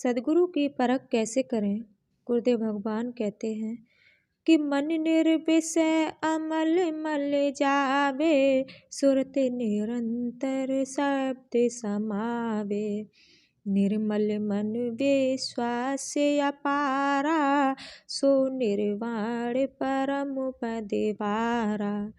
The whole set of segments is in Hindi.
सदगुरु की परख कैसे करें? गुरुदेव भगवान कहते हैं कि मन निर्विषय अमल मल जावे, सुरति निरंतर शब्द समावे। निर्मल मन विश्वास अपारा, सो निर्वाण परम पद वारा।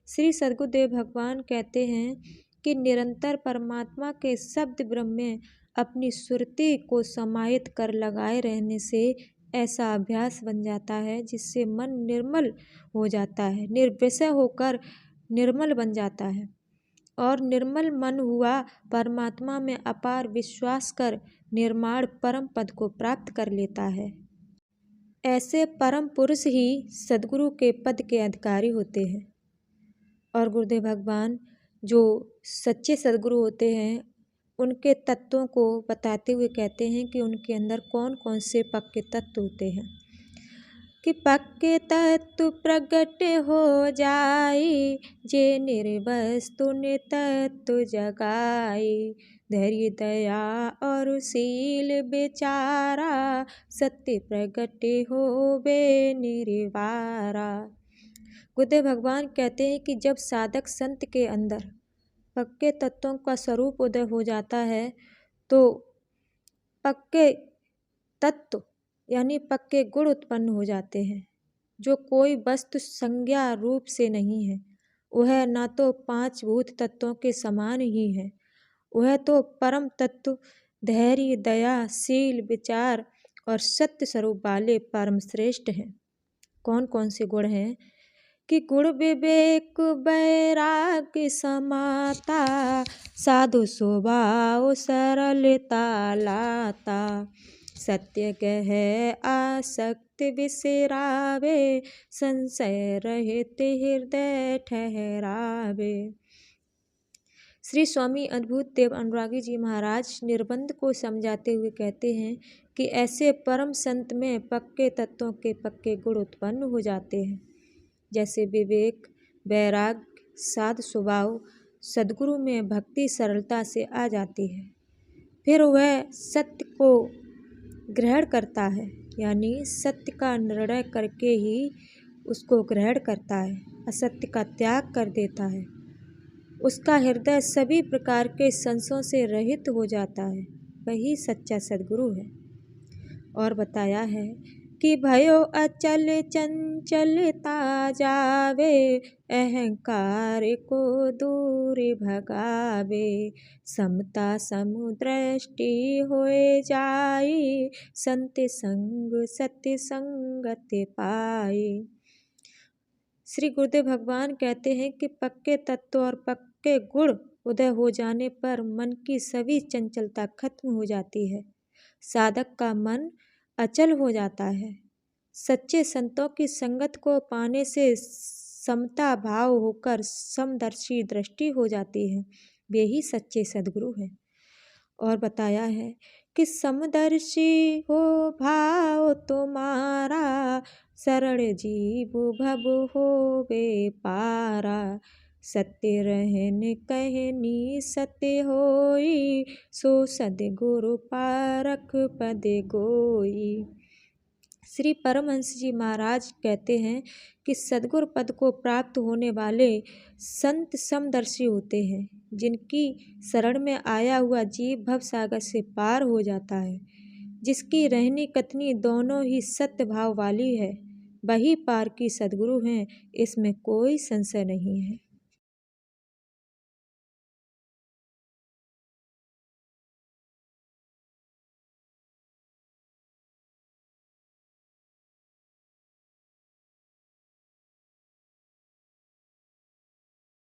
श्री सद्गुरुदेव भगवान कहते हैं कि निरंतर परमात्मा के शब्द ब्रह्म में अपनी सुरति को समाहित कर लगाए रहने से ऐसा अभ्यास बन जाता है जिससे मन निर्मल हो जाता है, निर्विषय होकर निर्मल बन जाता है और निर्मल मन हुआ परमात्मा में अपार विश्वास कर निर्माण परम पद को प्राप्त कर लेता है। ऐसे परम पुरुष ही सद्गुरु के पद के अधिकारी होते हैं। और गुरुदेव भगवान जो सच्चे सद्गुरु होते हैं उनके तत्वों को बताते हुए कहते हैं कि उनके अंदर कौन कौन से पक्के तत्व होते हैं। कि पक्के तत्व प्रकट हो जाई, जे निर्वस्तु तत्व जगाई। धैर्य दया और शील बेचारा, सत्य प्रकट होवे निर्वारा। गुरुदेव भगवान कहते हैं कि जब साधक संत के अंदर पक्के तत्वों का स्वरूप उदय हो जाता है तो पक्के तत्व यानी पक्के गुण उत्पन्न हो जाते हैं, जो कोई वस्तु संज्ञा रूप से नहीं है। वह ना तो पांच भूत तत्वों के समान ही है, वह तो परम तत्व धैर्य दया शील विचार और सत्य स्वरूप वाले परम श्रेष्ठ हैं। कौन कौन से गुण हैं? कि गुण विवेक वैराग्य समाता, साधु स्वभाव सरलता लाता। सत्य कह आसक्ति विसरावे, संशय रहित हृदय ठहरावे। श्री स्वामी अद्भुत देव अनुरागी जी महाराज निर्बंध को समझाते हुए कहते हैं कि ऐसे परम संत में पक्के तत्वों के पक्के गुण उत्पन्न हो जाते हैं, जैसे विवेक वैराग्य साध स्वभाव। सद्गुरु में भक्ति सरलता से आ जाती है। फिर वह सत्य को ग्रहण करता है, यानी सत्य का निर्णय करके ही उसको ग्रहण करता है, असत्य का त्याग कर देता है। उसका हृदय सभी प्रकार के संशयों से रहित हो जाता है, वही सच्चा सद्गुरु है। और बताया है कि भयो अचल चंचलता जावे, अहंकार को दूर भगावे। समता समुदृष्टि होए जाई, संत संग सत्य संगत पाई। श्री गुरुदेव भगवान कहते हैं कि पक्के तत्व और पक्के गुण उदय हो जाने पर मन की सभी चंचलता खत्म हो जाती है, साधक का मन अचल हो जाता है। सच्चे संतों की संगत को पाने से समता भाव होकर समदर्शी दृष्टि हो जाती है, वे ही सच्चे सद्गुरु हैं। और बताया है कि समदर्शी हो भाव तुम्हारा, शरण जीव भव होवे पारा। सत्य रहन कहनी सत्य होई, सो सद्गुरु पारख पद गोई। श्री परमहंस जी महाराज कहते हैं कि सद्गुरु पद को प्राप्त होने वाले संत समदर्शी होते हैं, जिनकी शरण में आया हुआ जीव भव सागर से पार हो जाता है। जिसकी रहनी कथनी दोनों ही सत्य भाव वाली है, वही पार की सद्गुरु हैं, इसमें कोई संशय नहीं है।